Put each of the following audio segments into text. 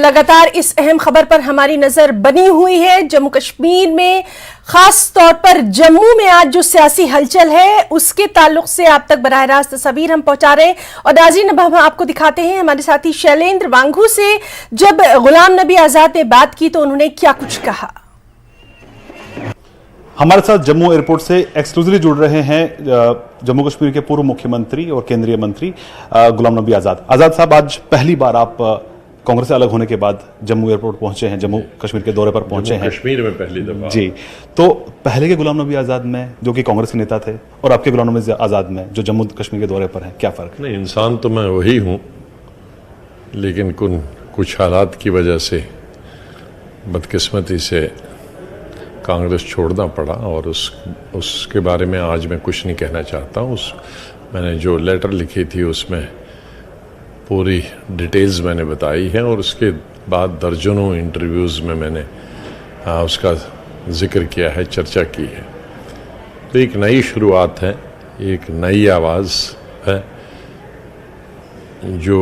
लगातार इस अहम खबर पर हमारी नजर बनी हुई है। जम्मू कश्मीर में खास तौर पर जम्मू में आज जो सियासी हलचल है उसके ताल्लुक से आप तक बराह रास्त तस्वीर हम पहुंचा रहे हैं। और नाज़रीन, अब हम आपको दिखाते हैं हमारे साथी शैलेंद्र वांगू से। जब गुलाम नबी आजाद ने बात की तो उन्होंने क्या कुछ कहा। हमारे साथ जम्मू एयरपोर्ट से एक्सक्लूसिवली जुड़ रहे हैं जम्मू कश्मीर के पूर्व मुख्यमंत्री और केंद्रीय मंत्री गुलाम नबी आजाद। आजाद साहब, आज पहली बार आप कांग्रेस से अलग होने के बाद जम्मू एयरपोर्ट पहुंचे हैं, जम्मू कश्मीर के दौरे पर पहुंचे हैं। कश्मीर में पहली दफा जी, तो पहले के गुलाम नबी आजाद में जो कि कांग्रेस के नेता थे और आपके गुलाम नबी आजाद में जो जम्मू कश्मीर के दौरे पर हैं, क्या फर्क? नहीं, इंसान तो मैं वही हूं, लेकिन कुछ हालात की वजह से बदकिस्मती से कांग्रेस छोड़ना पड़ा और उसके बारे में आज मैं कुछ नहीं कहना चाहता हूँ। मैंने जो लेटर लिखी थी उसमें पूरी डिटेल्स मैंने बताई है और उसके बाद दर्जनों इंटरव्यूज़ में मैंने उसका जिक्र किया है, चर्चा की है। तो एक नई शुरुआत है, एक नई आवाज़ है जो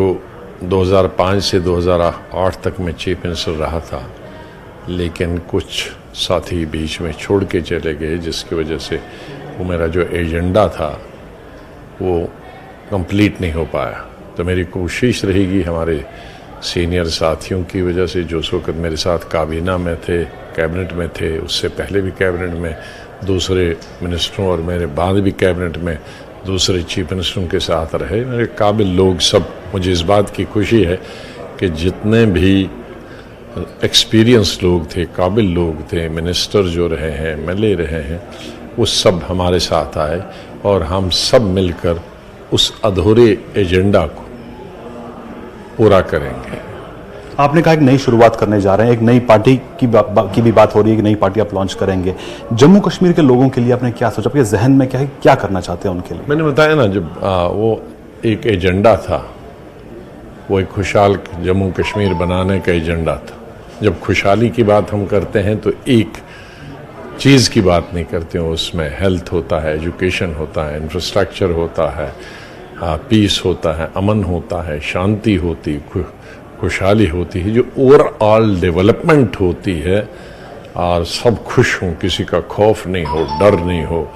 2005 से 2008 तक मैं चीफ मिनिस्टर रहा था, लेकिन कुछ साथी बीच में छोड़ के चले गए, जिसकी वजह से वो मेरा जो एजेंडा था वो कंप्लीट नहीं हो पाया। तो मेरी कोशिश रहेगी हमारे सीनियर साथियों की वजह से जो उस वक्त मेरे साथ काबीना में थे, कैबिनेट में थे, उससे पहले भी कैबिनेट में दूसरे मिनिस्टरों और मेरे बाद भी कैबिनेट में दूसरे चीफ मिनिस्टरों के साथ रहे मेरे काबिल लोग सब। मुझे इस बात की खुशी है कि जितने भी एक्सपीरियंस लोग थे, काबिल लोग थे, मिनिस्टर जो रहे हैं, MLA रहे हैं, वो सब हमारे साथ आए और हम सब मिलकर उस अधूरे एजेंडा को पूरा करेंगे। आपने कहा एक नई शुरुआत करने जा रहे हैं, एक नई पार्टी की भी बात हो रही है कि नई पार्टी आप लॉन्च करेंगे। जम्मू कश्मीर के लोगों के लिए आपने क्या सोचा, आपके जहन में क्या है, क्या करना चाहते हैं उनके लिए? मैंने बताया ना, जब वो एक एजेंडा था, वो एक खुशहाल जम्मू कश्मीर बनाने का एजेंडा था। जब खुशहाली की बात हम करते हैं तो एक चीज़ की बात नहीं करते हैं, उसमें हेल्थ होता है, एजुकेशन होता है, इंफ्रास्ट्रक्चर होता है, पीस होता है, अमन होता है, शांति होती, खुशहाली होती है, जो ओवरऑल डेवलपमेंट होती है और सब खुश हों, किसी का खौफ नहीं हो, डर नहीं हो,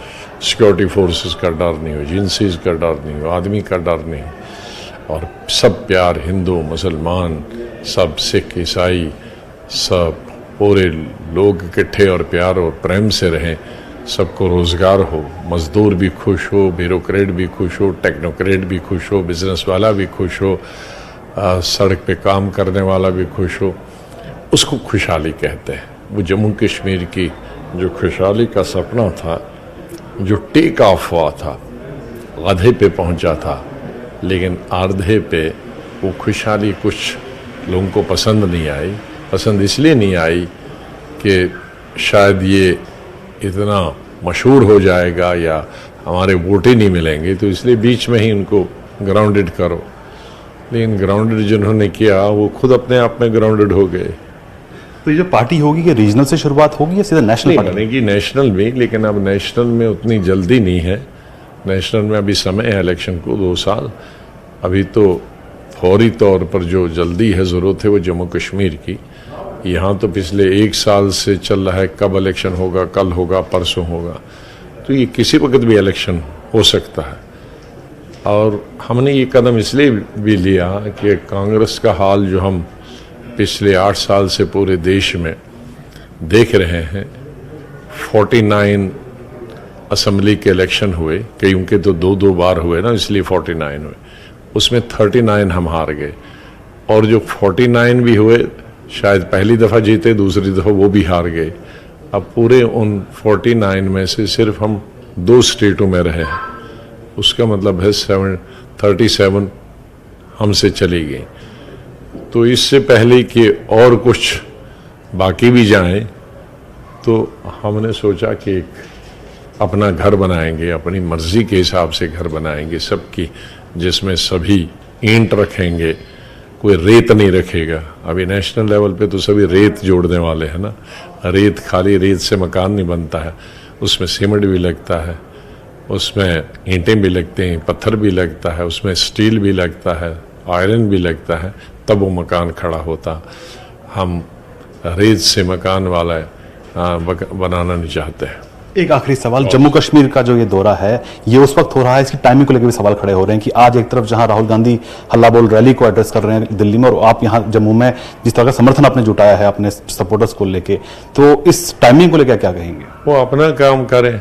सिक्योरिटी फोर्सेस का डर नहीं हो, एजेंसीज का डर नहीं हो, आदमी का डर नहीं हो, और सब प्यार, हिंदू मुसलमान सब, सिख ईसाई सब, पूरे लोग इकट्ठे और प्यार और प्रेम से रहें, सबको रोज़गार हो, मज़दूर भी खुश हो, ब्यूरोक्रेट भी खुश हो, टेक्नोक्रेट भी खुश हो, बिजनेस वाला भी खुश हो, सड़क पे काम करने वाला भी खुश हो, उसको खुशहाली कहते हैं। वो जम्मू कश्मीर की जो खुशहाली का सपना था, जो टेक ऑफ हुआ था, आधे पे पहुंचा था, लेकिन आधे पे वो खुशहाली कुछ लोगों को पसंद नहीं आई। पसंद इसलिए नहीं आई कि शायद ये इतना मशहूर हो जाएगा या हमारे वोट ही नहीं मिलेंगे, तो इसलिए बीच में ही उनको ग्राउंडेड करो। लेकिन ग्राउंडेड जिन्होंने किया वो खुद अपने आप में ग्राउंडेड हो गए। तो ये जो पार्टी होगी कि रीजनल से शुरुआत होगी या सीधा नेशनल पार्टी बनेगी? नेशनल में, लेकिन अब नेशनल में उतनी जल्दी नहीं है। नेशनल में अभी समय है इलेक्शन को 2 साल। अभी तो फौरी तौर पर जो जल्दी है, ज़रूरत है, वो जम्मू कश्मीर की। यहाँ तो पिछले 1 साल से चल रहा है, कब इलेक्शन होगा, कल होगा, परसों होगा, तो ये किसी वक्त भी इलेक्शन हो सकता है। और हमने ये कदम इसलिए भी लिया कि कांग्रेस का हाल जो हम पिछले 8 साल से पूरे देश में देख रहे हैं, 49 असेंबली के इलेक्शन हुए, कई उनके तो 2-2 बार हुए ना, इसलिए 49 हुए, उसमें 39 हम हार गए। और जो 49 भी हुए, शायद पहली दफ़ा जीते, दूसरी दफ़ा वो भी हार गए। अब पूरे उन 49 में से सिर्फ हम 2 स्टेटों में रहे हैं, उसका मतलब है 37 हमसे चली गई। तो इससे पहले कि और कुछ बाकी भी जाएं, तो हमने सोचा कि एक अपना घर बनाएंगे, अपनी मर्जी के हिसाब से घर बनाएंगे सबकी, जिसमें सभी ईंट रखेंगे, कोई रेत नहीं रखेगा। अभी नेशनल लेवल पे तो सभी रेत जोड़ने वाले हैं ना। रेत, खाली रेत से मकान नहीं बनता है, उसमें सीमेंट भी लगता है, उसमें ईंटें भी लगते हैं, पत्थर भी लगता है, उसमें स्टील भी लगता है, आयरन भी लगता है, तब वो मकान खड़ा होता। हम रेत से मकान वाला बनाना नहीं चाहते हैं। एक आखिरी सवाल, जम्मू कश्मीर का जो ये दौरा है ये उस वक्त हो रहा है, इसकी टाइमिंग को लेकर भी सवाल खड़े हो रहे हैं कि आज एक तरफ जहां राहुल गांधी हल्ला बोल रैली को एड्रेस कर रहे हैं दिल्ली में, और आप यहां जम्मू में जिस तरह का समर्थन आपने जुटाया है अपने सपोर्टर्स को लेके, तो इस टाइमिंग को लेकर क्या कहेंगे? वो अपना काम करें।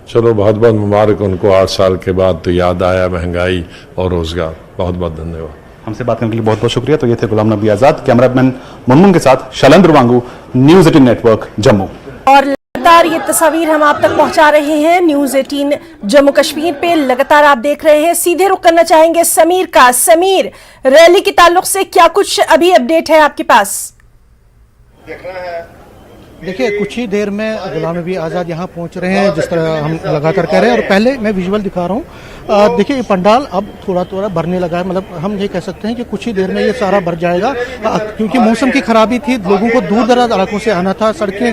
चलो बहुत बहुत मुबारक उनको, 8 साल के बाद तो याद आया महंगाई और रोजगार। बहुत बहुत धन्यवाद। हमसे बात करने के लिए बहुत बहुत शुक्रिया। तो ये थे गुलाम नबी आजाद, कैमरामैन मुनमुन के साथ शैलेंद्र वांगू, न्यूज़ 18 नेटवर्क जम्मू। और लगातार ये तस्वीर हम आप तक पहुंचा रहे हैं न्यूज़ 18 जम्मू कश्मीर पे। लगातार आप देख रहे हैं। सीधे रुख करना चाहेंगे समीर का। समीर, रैली के ताल्लुक से क्या कुछ अभी अपडेट है आपके पास? देखिए, कुछ ही देर में गुलाम नबी आज़ाद यहाँ पहुँच रहे हैं, जिस तरह हम लगातार कह रहे हैं। और पहले मैं विजुअल दिखा रहा हूँ। देखिए, ये पंडाल अब थोड़ा थोड़ा भरने लगा है। मतलब हम ये कह सकते हैं कि कुछ ही देर में ये सारा भर जाएगा, क्योंकि मौसम की खराबी थी। लोगों को दूर दराज इलाकों से आना था, सड़कें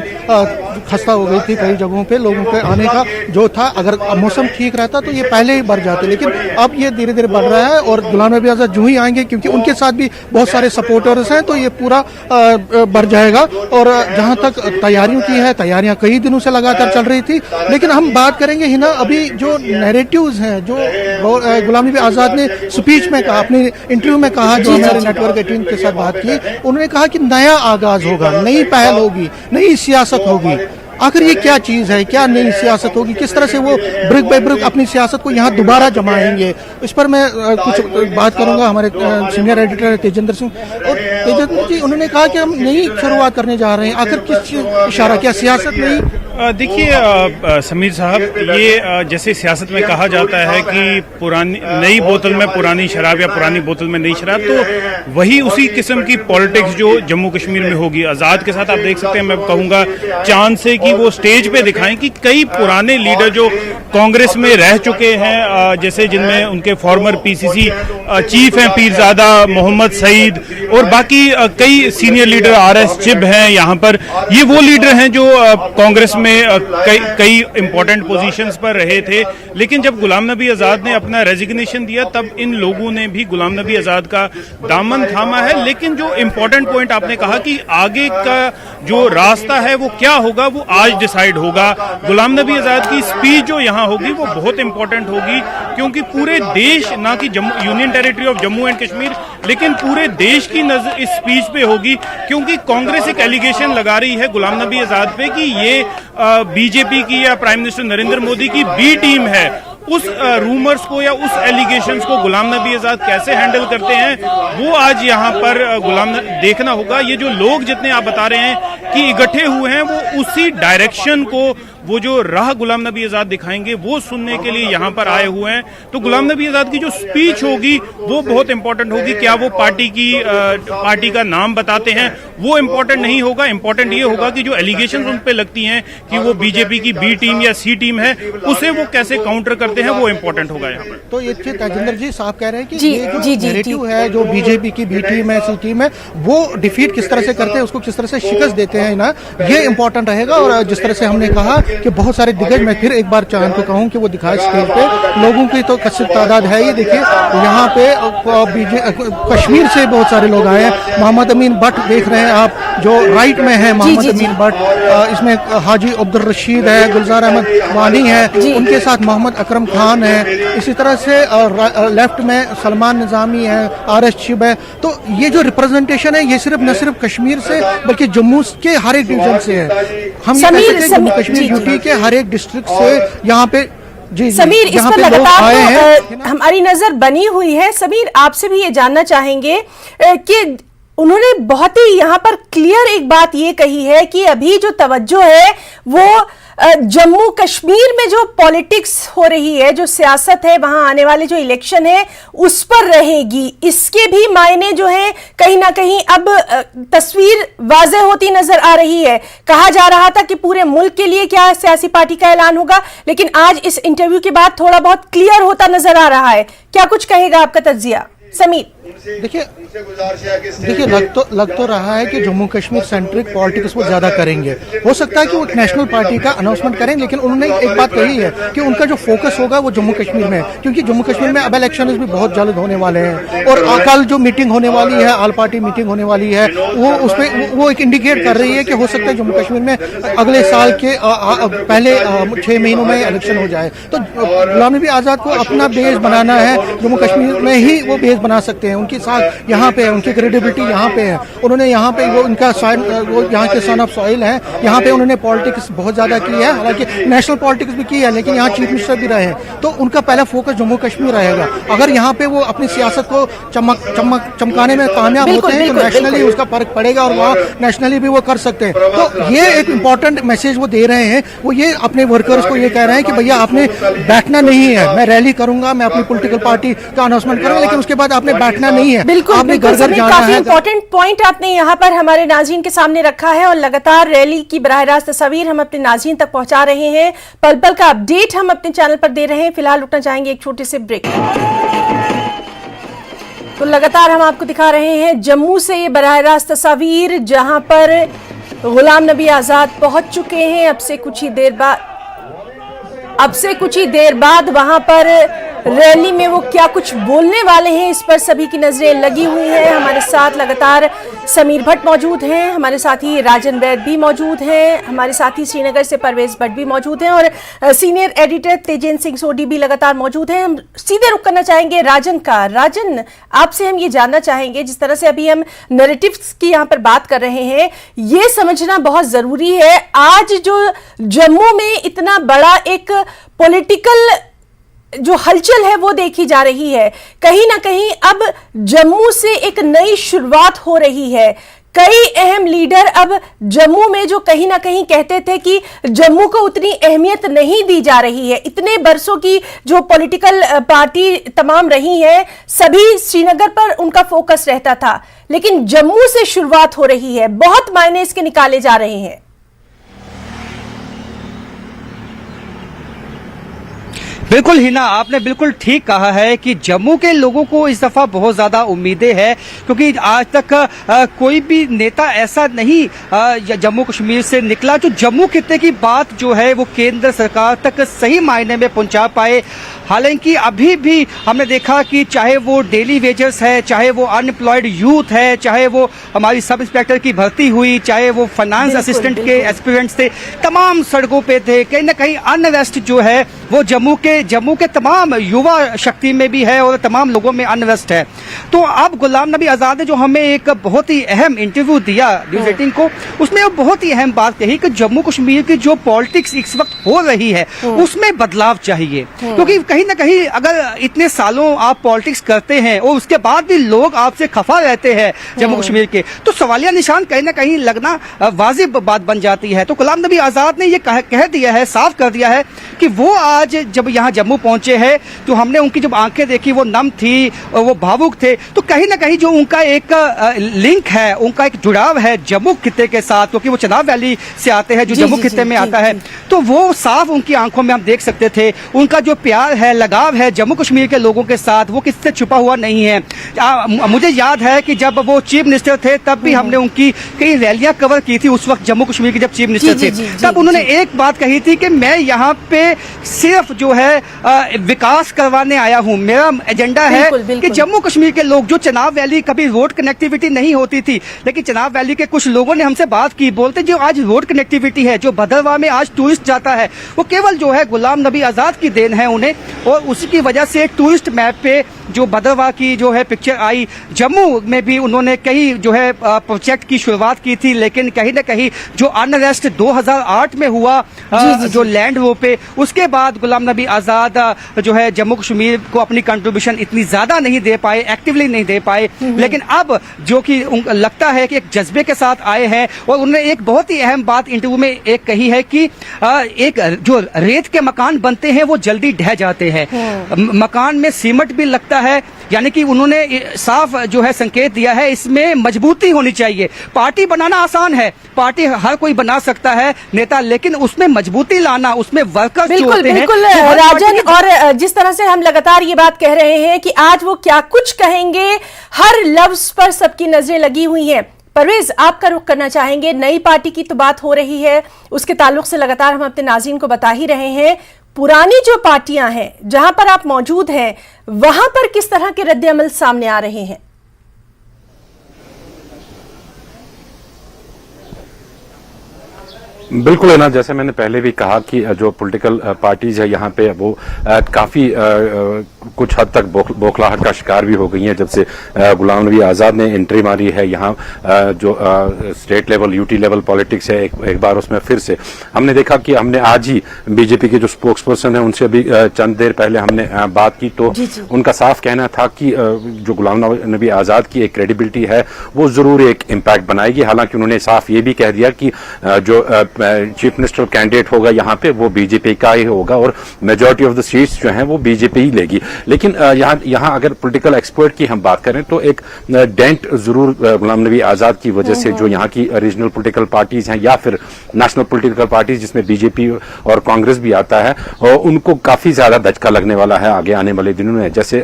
खस्ता हो गई थी कई जगहों पे। लोगों के आने का जो था, अगर मौसम ठीक रहता तो ये पहले ही भर जाते, लेकिन अब ये धीरे धीरे बढ़ रहा है। और गुलाम नबी आज़ाद जो ही आएंगे, क्योंकि उनके साथ भी बहुत सारे सपोर्टर्स हैं, तो ये पूरा बढ़ जाएगा। और जहाँ तक तैयारियों की है, तैयारियां कई दिनों से लगातार चल रही थी। लेकिन हम बात करेंगे हिना, अभी जो नैरेटिव्स हैं, जो गुलाम नबी आज़ाद ने स्पीच में कहा, अपने इंटरव्यू में कहा, जो हमारे नेटवर्क 18 के साथ बात की, उन्होंने कहा कि नया आगाज होगा, नई पहल होगी, नई सियासत होगी। आखिर ये क्या चीज है, क्या नई सियासत होगी, किस तरह से वो ब्रिक बाय ब्रिक अपनी सियासत को यहाँ दोबारा जमाएंगे, इस पर मैं कुछ बात करूंगा। हमारे सीनियर एडिटर तेजेंद्र सिंह, और तेजेंद्र जी, उन्होंने कहा कि हम नई शुरुआत करने जा रहे हैं। आखिर किस इशारा, क्या सियासत नई? देखिए समीर साहब, ये जैसे सियासत में कहा जाता है कि पुरानी नई बोतल में पुरानी शराब या पुरानी बोतल में नई शराब, तो वही उसी किस्म की पॉलिटिक्स जो जम्मू कश्मीर में होगी। आज़ाद के साथ आप देख सकते हैं, मैं कहूँगा चांद से कि वो स्टेज पे दिखाएं कि कई पुराने लीडर जो कांग्रेस में रह चुके हैं, जैसे जिनमें उनके फॉर्मर पीसीसी चीफ हैं पीरजादा मोहम्मद सईद, और बाकी कई सीनियर लीडर RS चिब हैं यहाँ पर। ये वो लीडर हैं जो कांग्रेस में कई इंपॉर्टेंट पोजीशंस पर रहे थे। लेकिन जब गुलाम नबी आज़ाद ने अपना रेजिग्नेशन दिया, तब इन लोगों ने भी गुलाम नबी आज़ाद का दामन थामा है। लेकिन जो इंपॉर्टेंट पॉइंट आपने कहा कि आगे का जो रास्ता है वो क्या होगा, वो आज डिसाइड होगा। गुलाम नबी आज़ाद की स्पीच जो यहाँ होगी वो बहुत इंपॉर्टेंट होगी, क्योंकि पूरे देश, ना कि union territory of Jammu and Kashmir, लेकिन पूरे देश की नजर इस स्पीच पे होगी। क्योंकि कांग्रेस एक एलिगेशन लगा रही है गुलाम नबी आज़ाद पे कि ये बीजेपी की या प्राइम मिनिस्टर नरेंद्र मोदी की बी टीम है। उस रूमर्स को या उस एलिगेशंस को गुलाम नबी आज़ाद कैसे हैंडल करते हैं, वो आज यहाँ पर देखना होगा। ये जो लोग जितने आप बता रहे हैं कि इकट्ठे हुए हैं, वो उसी डायरेक्शन को, वो जो राह गुलाम नबी आज़ाद दिखाएंगे, वो सुनने के लिए यहाँ पर आए हुए हैं। तो गुलाम नबी आज़ाद की जो स्पीच होगी वो बहुत इंपॉर्टेंट होगी। क्या वो पार्टी का नाम बताते हैं, वो इंपॉर्टेंट नहीं होगा। इंपॉर्टेंट ये होगा कि जो एलिगेशन उन पे लगती हैं कि वो बीजेपी की बी टीम या सी टीम है, उसे वो कैसे काउंटर करते हैं, वो इंपॉर्टेंट होगा यहाँ पर। तो ये तेजेंद्र जी साहब कह रहे हैं कि ये जो नैरेटिव है, जो बीजेपी की बी टीम है, सी टीम है, वो डिफीट किस तरह से करते हैं, उसको किस तरह से शिकस्त देते हैं ना, ये इंपॉर्टेंट रहेगा। और जिस तरह से हमने कहा कि बहुत सारे दिग्गज, मैं फिर एक बार चांद को कहूं कि वो दिखाए स्टेज पे, लोगों की तो कसीर तादाद है। ये देखिए, यहाँ पे कश्मीर से बहुत सारे लोग आए हैं। मोहम्मद अमीन भट्ट देख रहे हैं आप, जो राइट में है, मोहम्मद अमीन भट्ट, इसमें हाजी अब्दुल रशीद है, गुलजार अहमद वानी है, उनके साथ मोहम्मद अकरम खान है। इसी तरह से लेफ्ट में सलमान निजामी है, RS चिब है। तो ये जो रिप्रेजेंटेशन है, ये सिर्फ न सिर्फ कश्मीर से बल्कि जम्मू के हर एक डिवीजन से है। हम ये कह सकते हैं जम्मू कश्मीर यूटी के हर एक डिस्ट्रिक्ट से यहाँ पे समीर, इस पर लगातार हमारी नजर बनी हुई है। समीर, आपसे भी ये जानना चाहेंगे कि उन्होंने बहुत ही यहाँ पर क्लियर एक बात ये कही है कि अभी जो तवज्जो है वो जम्मू कश्मीर में जो पॉलिटिक्स हो रही है, जो सियासत है, वहां आने वाले जो इलेक्शन है उस पर रहेगी। इसके भी मायने जो है कहीं ना कहीं अब तस्वीर वाज़ेह होती नजर आ रही है। कहा जा रहा था कि पूरे मुल्क के लिए क्या सियासी पार्टी का ऐलान होगा, लेकिन आज इस इंटरव्यू के बाद थोड़ा बहुत क्लियर होता नजर आ रहा है। क्या कुछ कहेगा आपका तज्जिया समीर? देखिए लग तो रहा है कि जम्मू कश्मीर सेंट्रिक पॉलिटिक्स वो ज्यादा करेंगे। हो सकता है कि वो एक नेशनल पार्टी का अनाउंसमेंट करें, लेकिन उन्होंने एक बात कही है कि उनका जो फोकस होगा वो जम्मू कश्मीर में है, क्योंकि जम्मू कश्मीर में अब इलेक्शन भी बहुत जल्द होने वाले हैं और कल जो मीटिंग होने वाली है, ऑल पार्टी मीटिंग होने वाली है, वो उसमें वो एक इंडिकेट कर रही है कि हो सकता है जम्मू कश्मीर में अगले साल के पहले 6 महीनों में इलेक्शन हो जाए। तो गुलाम नबी आजाद को अपना बेस बनाना है, जम्मू कश्मीर में ही वो बेस बना सकते हैं। उनके साथ यहाँ पे उनकी क्रेडिबिलिटी यहाँ पे है, उन्होंने यहाँ पे वो इनका वो यहाँ के सन ऑफ सॉइल है, यहाँ पे उन्होंने पॉलिटिक्स बहुत ज्यादा की है, हालांकि नेशनल पॉलिटिक्स भी की है, लेकिन यहाँ चीफ मिनिस्टर भी रहे हैं, तो उनका पहला फोकस जम्मू कश्मीर रहेगा। अगर यहाँ पे वो अपनी सियासत को चमकाने में कामयाब होते हैं तो नेशनली उसका फर्क पड़ेगा और वहाँ नेशनली भी वो कर सकते हैं। तो ये एक इम्पोर्टेंट मैसेज वो दे रहे हैं, वो ये अपने वर्कर्स को ये कह रहे हैं कि भैया आपने बैठना नहीं है, मैं रैली करूंगा, मैं अपनी पॉलिटिकल पार्टी का अनाउंसमेंट करूंगा, लेकिन उसके बाद आपने बैठना नहीं है। बिल्कुल, आपने घर घर जाना काफी है। इंपॉर्टेंट पॉइंट आपने यहाँ पर हमारे नाज़रीन के सामने रखा है और लगातार रैली की बराह रास्त तस्वीर हम अपने नाज़रीन तक पहुंचा रहे हैं, पल पल का अपडेट हम अपने चैनल पर दे रहे हैं। फिलहाल रुकना चाहेंगे एक छोटे से ब्रेक। तो लगातार हम आपको दिखा रहे हैं जम्मू से ये बराह रास्त तस्वीर, जहां पर गुलाम नबी आजाद पहुंच चुके हैं। अब से कुछ ही देर बाद वहां पर रैली में वो क्या कुछ बोलने वाले हैं, इस पर सभी की नजरें लगी हुई हैं। हमारे साथ लगातार समीर भट्ट मौजूद हैं, हमारे साथ ही राजन वैद भी मौजूद हैं, हमारे साथ ही श्रीनगर से परवेज भट्ट भी मौजूद हैं और सीनियर एडिटर तेजेंद्र सिंह सोडी भी लगातार मौजूद हैं। हम सीधे रुक करना चाहेंगे राजन का। राजन, आपसे हम ये जानना चाहेंगे, जिस तरह से अभी हम नैरेटिव्स की यहाँ पर बात कर रहे हैं, ये समझना बहुत जरूरी है आज जो जम्मू में इतना बड़ा एक पॉलिटिकल जो हलचल है वो देखी जा रही है, कहीं ना कहीं अब जम्मू से एक नई शुरुआत हो रही है। कई अहम लीडर अब जम्मू में जो कहीं ना कहीं कहते थे कि जम्मू को उतनी अहमियत नहीं दी जा रही है, इतने बरसों की जो पॉलिटिकल पार्टी तमाम रही है, सभी श्रीनगर पर उनका फोकस रहता था, लेकिन जम्मू से शुरुआत हो रही है, बहुत मायने इसके निकाले जा रहे हैं। बिल्कुल हिना, आपने बिल्कुल ठीक कहा है कि जम्मू के लोगों को इस दफा बहुत ज्यादा उम्मीदें हैं, क्योंकि आज तक कोई भी नेता ऐसा नहीं जम्मू कश्मीर से निकला जो जम्मू खित्ते की बात जो है वो केंद्र सरकार तक सही मायने में पहुंचा पाए। हालांकि अभी भी हमने देखा कि चाहे वो डेली वेजर्स है, चाहे वो अनएम्प्लॉयड यूथ है, चाहे वो हमारी सब इंस्पेक्टर की भर्ती हुई, चाहे वो फाइनेंस असिस्टेंट के एस्पिरेंट्स थे, तमाम सड़कों पे थे। कहीं ना कहीं अनरेस्ट जो है वो जम्मू के तमाम युवा शक्ति में भी है और तमाम लोगों में अनरेस्ट है। तो अब गुलाम नबी आजाद ने जो हमें एक बहुत ही अहम इंटरव्यू दिया न्यूज 18 को, उसमें वो बहुत ही अहम बात कही कि जम्मू कश्मीर की जो पॉलिटिक्स इस वक्त हो रही है उसमें बदलाव चाहिए, क्योंकि कहीं ना कहीं अगर इतने सालों आप पॉलिटिक्स करते हैं और उसके बाद भी लोग आपसे खफा रहते हैं जम्मू कश्मीर के, तो सवालिया निशान कहीं ना कहीं लगना वाजिब बात बन जाती है। तो गुलाम नबी आजाद ने ये कह दिया है, साफ कर दिया है कि वो आज जब यहाँ जम्मू पहुंचे हैं तो हमने उनकी जब आंखें देखी वो नम थी और वो भावुक थे, तो कहीं ना कहीं जो उनका एक लिंक है, उनका एक जुड़ाव है जम्मू खित्ते के साथ, क्योंकि वो चनाब वैली से आते हैं जो जम्मू खित्ते में आता है, तो वो साफ उनकी आंखों में हम देख सकते थे। उनका जो प्यार है, लगाव है जम्मू कश्मीर के लोगों के साथ, वो किससे छुपा हुआ नहीं है। मुझे याद है कि जब वो चीफ मिनिस्टर थे तब भी हमने उनकी कई रैलियां कवर की थी, उस वक्त जम्मू कश्मीर के जब चीफ मिनिस्टर थे, तब उन्होंने एक बात कही थी कि मैं यहाँ पे सिर्फ जो है विकास करवाने आया हूँ, मेरा एजेंडा है कि जम्मू कश्मीर के लोग, जो चनाब वैली कभी रोड कनेक्टिविटी नहीं होती थी, लेकिन चनाब वैली के कुछ लोगों ने हमसे बात की, बोलते जो आज रोड कनेक्टिविटी है, जो भदरवाह में आज टूरिस्ट जाता है, वो केवल जो है गुलाम नबी आजाद की देन है उन्हें, और उसी की वजह से टूरिस्ट मैप पे जो भदरवाह की जो है पिक्चर आई। जम्मू में भी उन्होंने कई जो है प्रोजेक्ट की शुरुआत की थी, लेकिन कहीं ना कहीं जो अनरेस्ट 2008 में हुआ जो लैंड वो पे, उसके बाद गुलाम नबी आजाद जो है जम्मू कश्मीर को अपनी कंट्रीब्यूशन इतनी ज्यादा नहीं दे पाए, एक्टिवली नहीं दे पाए, लेकिन अब जो कि लगता है कि एक जज्बे के साथ आए हैं। और उन्होंने एक बहुत ही अहम बात इंटरव्यू में एक कही है कि एक जो रेत के मकान बनते हैं वो जल्दी ढह जाते हैं, मकान में सीमेंट भी लगता है, यानी कि उन्होंने साफ जो है संकेत दिया है, इसमें मजबूती होनी चाहिए। पार्टी बनाना आसान है, पार्टी हर कोई बना सकता है नेता, लेकिन उसमें मजबूती लाना, उसमें वर्कर्स जो बिल्कुल होते हैं, बिल्कुल वो हर राजन, पार्टी और जिस तरह से हम लगातार ये बात कह रहे हैं कि आज वो क्या कुछ कहेंगे, हर लफ्ज पर सबकी नजरें लगी हुई हैं। परवेज, आपका रुख करना चाहेंगे, नई पार्टी की तो बात हो रही है, उसके ताल्लुक से लगातार हम अपने नाज़रीन को बता ही रहे हैं, पुरानी जो पार्टियां हैं जहां पर आप मौजूद हैं वहां पर किस तरह के रद्द-ए-अमल सामने आ रहे हैं? बिल्कुल है ना, जैसे मैंने पहले भी कहा कि जो पॉलिटिकल पार्टीज है यहाँ पे वो काफी कुछ हद तक बौखलाहट का शिकार भी हो गई हैं जब से गुलाम नबी आजाद ने एंट्री मारी है। यहाँ जो state level UT level politics है एक बार उसमें फिर से हमने देखा कि हमने आज ही बीजेपी के जो स्पोक्स पर्सन है उनसे अभी चंद देर पहले हमने बात की, तो उनका साफ कहना था कि जो गुलाम नबी आजाद की एक क्रेडिबिलिटी है वो जरूर एक इम्पैक्ट बनाएगी। हालांकि उन्होंने साफ ये भी कह दिया कि जो चीफ मिनिस्टर कैंडिडेट होगा यहाँ पे वो बीजेपी का ही होगा और मेजॉरिटी ऑफ द सीट्स जो हैं वो बीजेपी ही लेगी। लेकिन यहाँ अगर पॉलिटिकल एक्सपर्ट की हम बात करें तो एक डेंट जरूर गुलाम नबी आजाद की वजह से जो यहाँ की रीजनल पॉलिटिकल पार्टीज हैं या फिर नेशनल पॉलिटिकल पार्टीज जिसमें बीजेपी और कांग्रेस भी आता है, और उनको काफी ज्यादा धचका लगने वाला है आगे आने वाले दिनों में। जैसे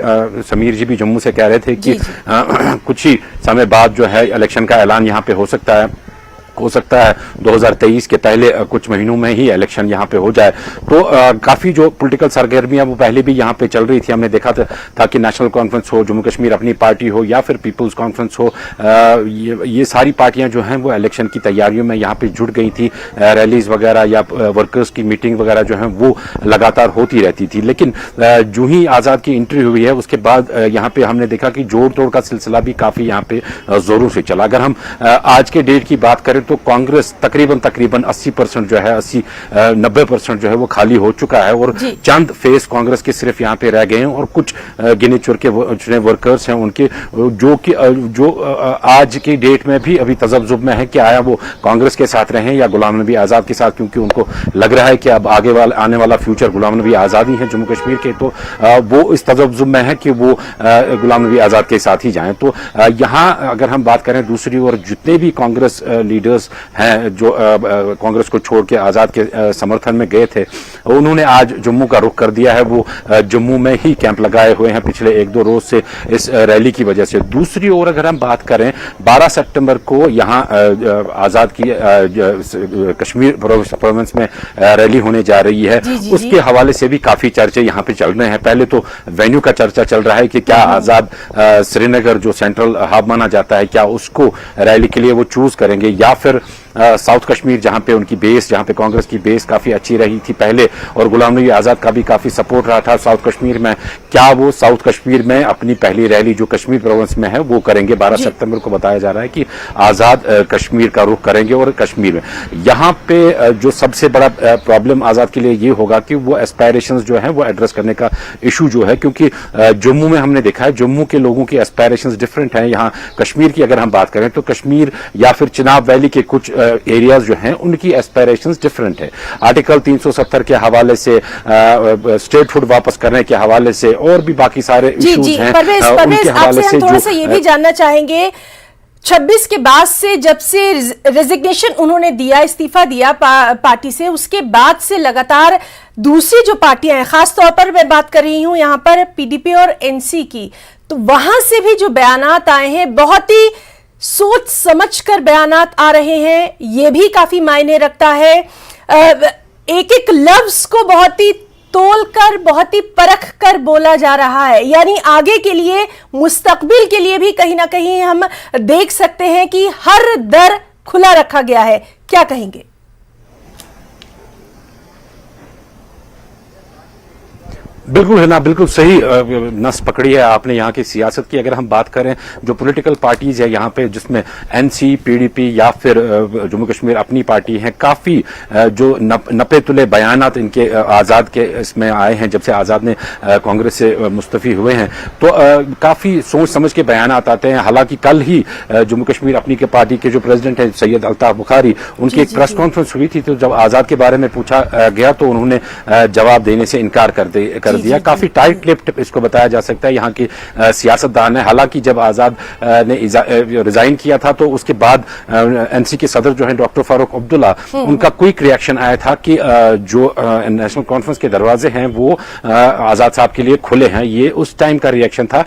समीर जी भी जम्मू से कह रहे थे कि कुछ ही समय बाद जो है इलेक्शन का ऐलान यहाँ पे हो सकता है 2023 के पहले कुछ महीनों में ही इलेक्शन यहाँ पे हो जाए। तो काफी जो पॉलिटिकल सरगर्मियां वो पहले भी यहाँ पे चल रही थी। हमने देखा था कि नेशनल कॉन्फ्रेंस हो, जम्मू कश्मीर अपनी पार्टी हो या फिर पीपल्स कॉन्फ्रेंस हो, ये सारी पार्टियां जो हैं वो इलेक्शन की तैयारियों में यहाँ पे जुट गई थी। रैलीज वगैरह या वर्कर्स की मीटिंग वगैरह जो है वो लगातार होती रहती थी। लेकिन जो ही आजाद की एंट्री हुई है उसके बाद यहाँ पे हमने देखा कि जोड़ तोड़ का सिलसिला भी काफी यहाँ पे जोरों से चला। अगर हम आज के डेट की बात करें तो कांग्रेस तकरीबन 80% जो है 80-90% जो है वो खाली हो चुका है और चंद फेस कांग्रेस के सिर्फ यहाँ पे रह गए हैं और कुछ गिने चुन के वर्कर्स हैं उनके जो आज की डेट में भी अभी तजब्जुब में है कि आया वो कांग्रेस के साथ रहे या गुलाम नबी आजाद के साथ, क्योंकि उनको लग रहा है कि अब आने वाला फ्यूचर गुलाम नबी आजाद ही है जम्मू कश्मीर के। तो वो इस तजब्जुब में है कि वो गुलाम नबी आजाद के साथ ही जाएं। तो यहाँ अगर हम बात करें दूसरी ओर जितने भी कांग्रेस लीडर्स हैं जो कांग्रेस को छोड़ के आजाद के समर्थन में गए थे, उन्होंने आज जम्मू का रुख कर दिया है। वो जम्मू में ही कैंप लगाए हुए हैं पिछले 1-2 रोज से इस रैली की वजह से। दूसरी ओर अगर हम बात करें 12 सितंबर को यहाँ आजाद की कश्मीर प्रोविंस में रैली होने जा रही है, उसके हवाले से भी काफी चर्चे यहाँ पे चल रहे हैं। पहले तो वेन्यू का चर्चा चल रहा है कि क्या आजाद श्रीनगर जो सेंट्रल हब माना जाता है क्या उसको रैली के लिए वो चूज करेंगे या फिर साउथ कश्मीर जहां पे उनकी बेस, जहां पे कांग्रेस की बेस काफी अच्छी रही थी पहले और गुलाम नबी आजाद का भी काफी सपोर्ट रहा था साउथ कश्मीर में, क्या वो साउथ कश्मीर में अपनी पहली रैली जो कश्मीर प्रोविंस में है वो करेंगे। 12 सितंबर को बताया जा रहा है कि आजाद कश्मीर का रुख करेंगे और कश्मीर में यहाँ पे जो सबसे बड़ा प्रॉब्लम आजाद के लिए ये होगा कि वो एस्पायरेशंस जो है वो एड्रेस करने का इशू जो है, क्योंकि जम्मू में हमने देखा है जम्मू के लोगों की एस्पायरेशंस डिफरेंट है। यहाँ कश्मीर की अगर हम बात करें तो कश्मीर या फिर चिनाब वैली के कुछ एरियाज जो हैं उनकी एस्पायरेशंस डिफरेंट है। आर्टिकल 370 के हवाले से, स्टेट हुड वापस करने के हवाले से और भी बाकी सारे इश्यूज हैं उनके हवाले से। थोड़ा सा ये भी जानना चाहेंगे 26 के बाद से जब से रेजिग्नेशन उन्होंने दिया, इस्तीफा दिया पार्टी से, उसके बाद से लगातार दूसरी जो पार्टियां हैं, खासतौर पर मैं बात कर रही हूं यहां पर पीडीपी और एनसी की, तो वहां से भी जो बयानात आए हैं बहुत ही सोच समझकर बयानात आ रहे हैं, ये भी काफी मायने रखता है। एक एक लफ्ज को बहुत ही तोल कर, बहुत ही परख कर बोला जा रहा है, यानी आगे के लिए, मुस्तकबिल के लिए भी कहीं ना कहीं हम देख सकते हैं कि हर दर खुला रखा गया है। क्या कहेंगे? बिल्कुल है ना, बिल्कुल सही नस पकड़ी है आपने यहाँ की सियासत की। अगर हम बात करें जो पॉलिटिकल पार्टीज है यहाँ पे जिसमें एनसी, पीडीपी या फिर जम्मू कश्मीर अपनी पार्टी है, काफी जो नपे तुले बयानात इनके आजाद के इसमें आए हैं जब से आजाद ने कांग्रेस से मुस्तफी हुए हैं, तो काफी सोच समझ के बयानात आते हैं। हालांकि कल ही जम्मू कश्मीर अपनी के पार्टी के जो प्रेसिडेंट है सैयद अल्ताफ बुखारी, उनकी एक प्रेस कॉन्फ्रेंस हुई थी, तो जब आजाद के बारे में पूछा गया तो उन्होंने जवाब देने से इनकार कर दिया। काफी टाइट लिप्ड इसको बताया जा सकता है यहाँ की सियासतदान है। हालांकि जब आजाद ने रिजाइन किया था तो उसके बाद एनसी के सदर जो है डॉक्टर फारूक अब्दुल्ला, उनका क्विक रिएक्शन आया था कि जो नेशनल कॉन्फ्रेंस के दरवाजे हैं वो आजाद साहब के लिए खुले हैं। ये उस टाइम का रिएक्शन था,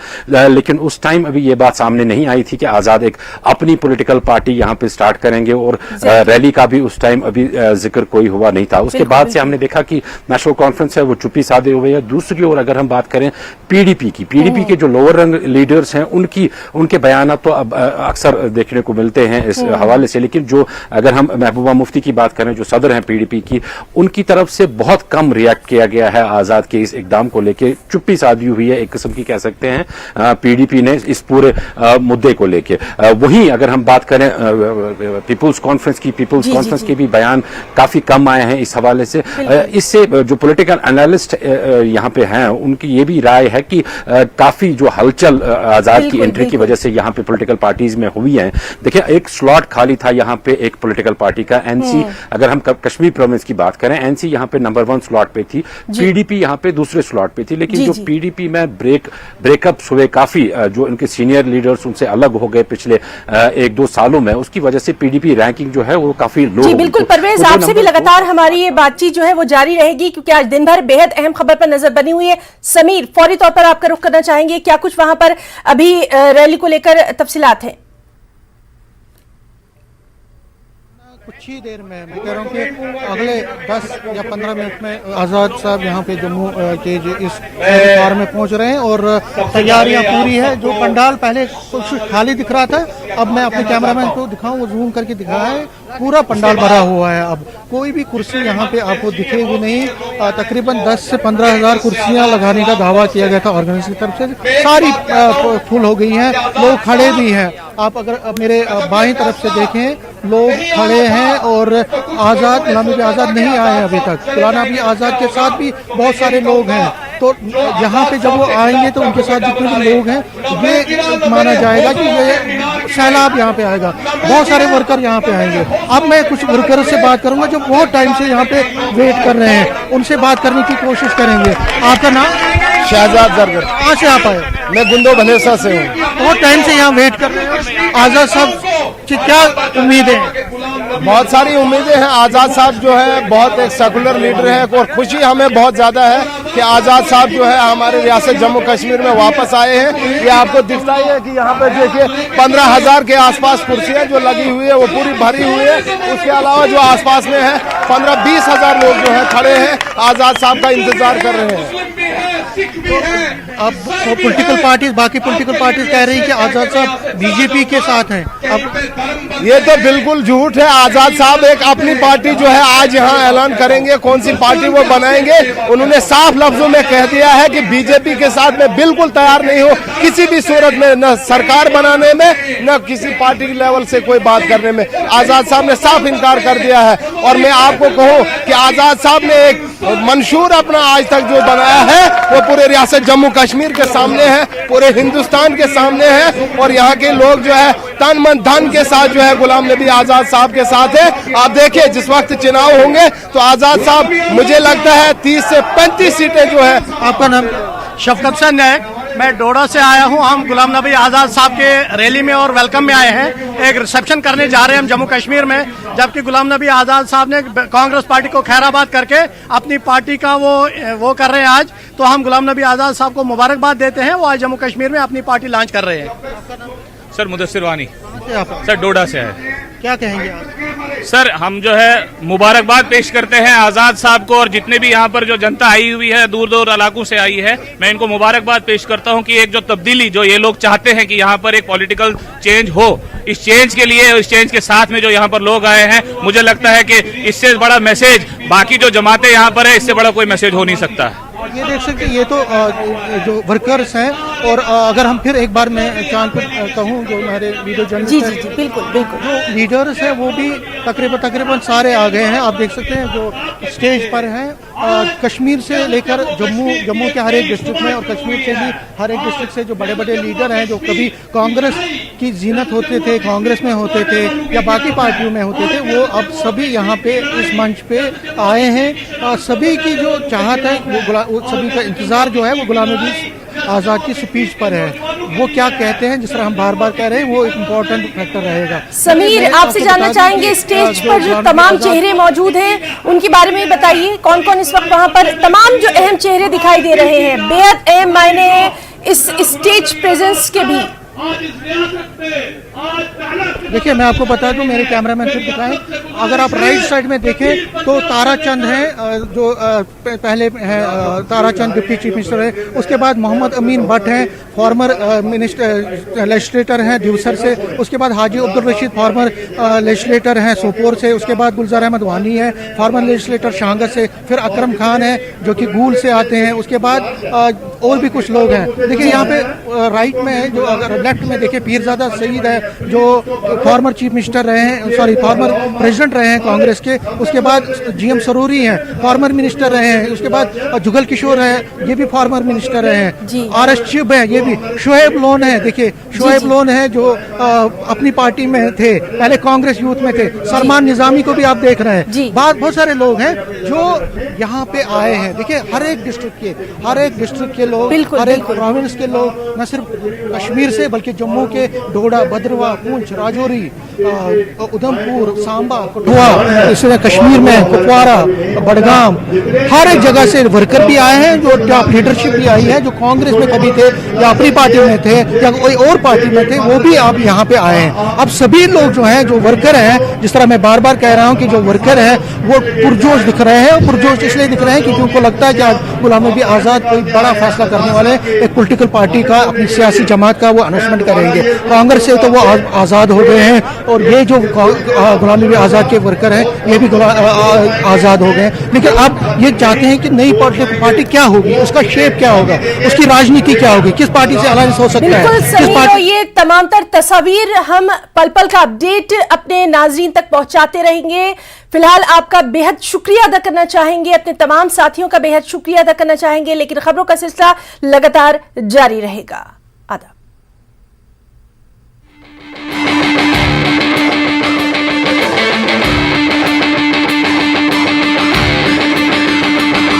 लेकिन उस टाइम अभी ये बात सामने नहीं आई थी कि आजाद एक अपनी पॉलिटिकल पार्टी यहाँ पे स्टार्ट करेंगे, और रैली का भी उस टाइम अभी जिक्र कोई हुआ नहीं था। उसके बाद से हमने देखा कि नेशनल कॉन्फ्रेंस है वो चुप्पी साधे हुए है। दूसरी ओर अगर हम बात करें पीडीपी की, पीडीपी के जो लोअर रंग लीडर्स हैं उनके बयान तो अब अक्सर देखने को मिलते हैं इस हवाले से, लेकिन जो अगर हम महबूबा मुफ्ती की बात करें जो सदर हैं पीडीपी की, उनकी तरफ से बहुत कम रिएक्ट किया गया है आजाद के इस इकदाम को लेके। चुप्पी साधी हुई है एक किस्म की कह सकते हैं पीडीपी ने इस पूरे मुद्दे को लेके। वहीं अगर हम बात करें पीपुल्स कॉन्फ्रेंस की, पीपुल्स कॉन्फ्रेंस के भी बयान काफी कम आए हैं इस हवाले से। इससे जो पॉलिटिकल एनालिस्ट यहाँ पे हैं उनकी ये भी राय है कि काफी जो हलचल आजाद की एंट्री की वजह से यहाँ पे पॉलिटिकल पार्टीज में हुई है। देखिए एक स्लॉट खाली था यहाँ पे एक पॉलिटिकल पार्टी का, एनसी अगर हम कश्मीर प्रोविंस की बात करें, एनसी यहाँ पे नंबर 1 स्लॉट पे थी, पीडीपी यहाँ पे दूसरे स्लॉट पे थी, लेकिन जो पीडीपी में ब्रेकअप्स हुए काफी, जो उनके सीनियर लीडर्स उनसे अलग हो गए पिछले 1-2 सालों में, उसकी वजह से पीडीपी रैंकिंग जो है वो काफी लो। जी बिल्कुल परवेज, आपसे भी लगातार हमारी ये बातचीत जो है वो जारी रहेगी, क्योंकि आज दिन भर बेहद अहम खबर पर नजर बनी हुई है। समीर, फौरी तौर पर आपका रुख करना चाहेंगे, क्या कुछ वहां पर अभी रैली को लेकर तफसीलात हैं? कुछ ही देर में मैं कह रहा हूँ कि अगले 10 या 15 मिनट में आज़ाद साहब यहाँ पे जम्मू के इस कार में पहुँच रहे हैं और तैयारियाँ पूरी है। जो पंडाल पहले कुछ खाली दिख रहा था, अब मैं अपने कैमरामैन को दिखाऊं, वो जूम करके दिखाया है, पूरा पंडाल भरा हुआ है। अब कोई भी कुर्सी यहाँ पे आपको दिखेगी नहीं। तकरीबन 10 से 15 हजार कुर्सियाँ लगाने का दावा किया गया था ऑर्गेनाइजेशन की तरफ से, सारी फुल हो गई हैं, लोग खड़े भी हैं। आप अगर मेरे बाईं तरफ से देखें, लोग खड़े हैं और आज़ाद गुलाम नबी आज़ाद नहीं आए हैं अभी तक। गुलाम नबी आज़ाद के साथ भी बहुत सारे लोग हैं, तो यहाँ पे जब वो आएंगे तो उनके साथ जितने भी लोग हैं ये माना जाएगा कि ये सैलाब यहाँ पे आएगा। बहुत सारे वर्कर यहाँ पे आएंगे। अब मैं कुछ वर्करों से बात करूंगा जो बहुत टाइम से यहाँ पे वेट कर रहे हैं, उनसे बात करने की कोशिश करेंगे। आपका नाम? शहजाद जरगर। कहाँ से आप आए? मैं गुंदो भलेसा से हूँ। बहुत टाइम से यहाँ वेट कर रहे हैं। आज़ाद साहब की क्या उम्मीदें हैं? बहुत सारी उम्मीदें हैं। आज़ाद साहब जो है बहुत एक सेकुलर लीडर है और खुशी हमें बहुत ज्यादा है कि आज़ाद साहब जो है हमारे रियासत जम्मू कश्मीर में वापस आए हैं। ये आपको दिखता ही है कि यहाँ पे देखिए 15,000 के आसपास कुर्सियाँ जो लगी हुई है वो पूरी भरी हुई है। उसके अलावा जो आसपास में है 15-20 हजार लोग जो है खड़े हैं, आज़ाद साहब का इंतजार कर रहे हैं। अब पॉलिटिकल पार्टीज, बाकी पॉलिटिकल पार्टीज कह रही है कि आज़ाद साहब बीजेपी के साथ हैं। अब ये तो बिल्कुल झूठ है। आज़ाद साहब एक अपनी पार्टी जो है आज यहाँ ऐलान करेंगे, कौन सी पार्टी वो बनाएंगे। उन्होंने साफ लफ्जों में कह दिया है कि बीजेपी के साथ में बिल्कुल तैयार नहीं हो किसी भी सूरत में, न सरकार बनाने में न किसी पार्टी लेवल से कोई बात करने में। आज़ाद साहब ने साफ इनकार कर दिया है। और मैं आपको कहूँ कि आज़ाद साहब ने एक मंशूर अपना आज तक जो बनाया है वो पूरे रियासत जम्मू कश्मीर के सामने है, पूरे हिंदुस्तान के सामने है। और यहाँ के लोग जो है तन मन धन के साथ जो है गुलाम नबी आज़ाद साहब के साथ है। आप देखिए जिस वक्त चुनाव होंगे तो आज़ाद साहब, मुझे लगता है 30 से 35 सीटें जो है। आपका नाम? शफकत हुसैन नायक। मैं डोडा से आया हूं। हम गुलाम नबी आज़ाद साहब के रैली में और वेलकम में आए हैं। एक रिसेप्शन करने जा रहे हैं हम जम्मू कश्मीर में, जबकि गुलाम नबी आज़ाद साहब ने कांग्रेस पार्टी को खैराबाद करके अपनी पार्टी का वो कर रहे हैं आज। तो हम गुलाम नबी आज़ाद साहब को मुबारकबाद देते हैं, वो आज जम्मू कश्मीर में अपनी पार्टी लॉन्च कर रहे हैं। सर मुदस्सिर वानी। सर डोडा से है। क्या कहेंगे आप? सर हम जो है मुबारकबाद पेश करते हैं आज़ाद साहब को, और जितने भी यहाँ पर जो जनता आई हुई है दूर दूर इलाकों से आई है, मैं इनको मुबारकबाद पेश करता हूँ कि एक जो तब्दीली जो ये लोग चाहते हैं कि यहाँ पर एक पॉलिटिकल चेंज हो, इस चेंज के लिए, इस चेंज के साथ में जो यहाँ पर लोग आए हैं, मुझे लगता है कि इससे बड़ा मैसेज बाकी जो जमातें यहाँ पर है, इससे बड़ा कोई मैसेज हो नहीं सकता। ये देख सकते, ये तो जो वर्कर्स हैं और अगर हम फिर एक बार मैं चांद पर कहूँ, जो हमारे वीडियो जी जर्नलिस्ट जी जी बिल्कुल बिल्कुल जो लीडर्स हैं वो भी तकरीबन सारे आ गए हैं। आप देख सकते हैं जो स्टेज पर हैं, कश्मीर से लेकर जम्मू के हर एक डिस्ट्रिक्ट में, और कश्मीर से भी हर एक डिस्ट्रिक्ट से जो बड़े बड़े लीडर हैं, जो कभी कांग्रेस की जीनत होते थे, कांग्रेस में होते थे या बाकी पार्टियों में होते थे, वो अब सभी यहाँ पे इस मंच पे आए हैं। सभी की जो चाहत है वो सभी का इंतजार जो है वो गुलाम नबी आज़ाद की स्पीच पर है। वो क्या कहते हैं, जिस तरह हम बार बार कह रहे हैं, वो एक इम्पोर्टेंट फैक्टर रहेगा। समीर, आपसे जानना चाहेंगे स्टेज पर जो तमाम चेहरे मौजूद हैं उनके बारे में बताइए, कौन कौन इस वक्त वहां पर तमाम जो अहम चेहरे दिखाई दे रहे हैं, बेहद अहम मायने हैं इस स्टेज प्रेजेंस के भी। देखिए मैं आपको बता दूं, मेरे कैमरामैन फिर दिखाएं, अगर आप राइट साइड में देखें तो ताराचंद हैं, जो पहले है ताराचंद डिप्टी चीफ मिनिस्टर है। उसके बाद मोहम्मद अमीन भट्ट हैं, फॉर्मर मिनिस्टर लेजिस्लेटर हैं दिवसर से। उसके बाद हाजी अब्दुल रशीद फॉर्मर लेजिस्लेटर हैं सोपोर से। उसके बाद गुलजार अहमद वानी है, फॉर्मर लेजिस्लेटर शाहगंज से। फिर अकरम खान है जो कि गूल से आते हैं। उसके बाद और भी कुछ लोग हैं। देखिए यहाँ पे राइट में है, जो अगर लेफ्ट में देखिए पीरजादा सईद है जो फॉर्मर चीफ मिनिस्टर रहे हैं, सॉरी फॉर्मर प्रेसिडेंट रहे हैं कांग्रेस के। उसके बाद जीएम सरूरी हैं, फॉर्मर मिनिस्टर रहे हैं। उसके बाद जुगल किशोर है, ये भी फॉर्मर मिनिस्टर रहे हैं। आर एस चिब है, ये भी। शोएब लोन है, देखिए शोएब लोन है जो अपनी पार्टी में थे, पहले कांग्रेस यूथ में थे। सलमान निजामी को भी आप देख रहे हैं। बहुत सारे लोग हैं जो यहाँ पे आए हैं। देखिए हर एक डिस्ट्रिक्ट के लोग, हर एक प्रोविंस के लोग, न सिर्फ कश्मीर से बल्कि जम्मू के डोडा, भद्रवा, पुंछ, राजौरी, उधमपुर, सांबा, कठुआ, इसमें कश्मीर में कुपवारा, बडगाम, हर एक जगह से वर्कर भी आए हैं। जो टॉप लीडरशिप भी आई है, जो कांग्रेस में कभी थे या अपनी पार्टी में थे या कोई और पार्टी में थे, वो भी अब यहाँ पे आए हैं। अब सभी लोग जो हैं, जो वर्कर हैं, जिस तरह मैं बार बार कह रहा हूँ कि जो वर्कर हैं वो पुरजोश दिख रहे हैं। पुरजोश इसलिए दिख रहे हैं क्योंकि उनको लगता है कि आज गुलाम नबी आज़ाद कोई बड़ा फैसला करने वाले, एक पॉलिटिकल पार्टी का, अपनी सियासी जमात का वो अनाउंसमेंट करेंगे। कांग्रेस से तो वो आज़ाद हो गए हैं, और ये जो गुलाम नबी आज़ाद के वर्कर हैं ये भी आज़ाद हो गए। लेकिन अब ये चाहते हैं कि नई पॉलिटिकल पार्टी क्या होगी, उसका शेप क्या होगा, उसकी राजनीति क्या होगी, किस पार्टी से अलायंस हो सकता है। बिल्कुल, ये तमाम तर तस्वीर हम पल पल का अपडेट अपने नाजरीन तक पहुंचाते रहेंगे। फिलहाल आपका बेहद शुक्रिया अदा करना चाहेंगे, अपने तमाम साथियों का बेहद शुक्रिया अदा करना चाहेंगे, लेकिन खबरों का सिलसिला लगातार जारी रहेगा।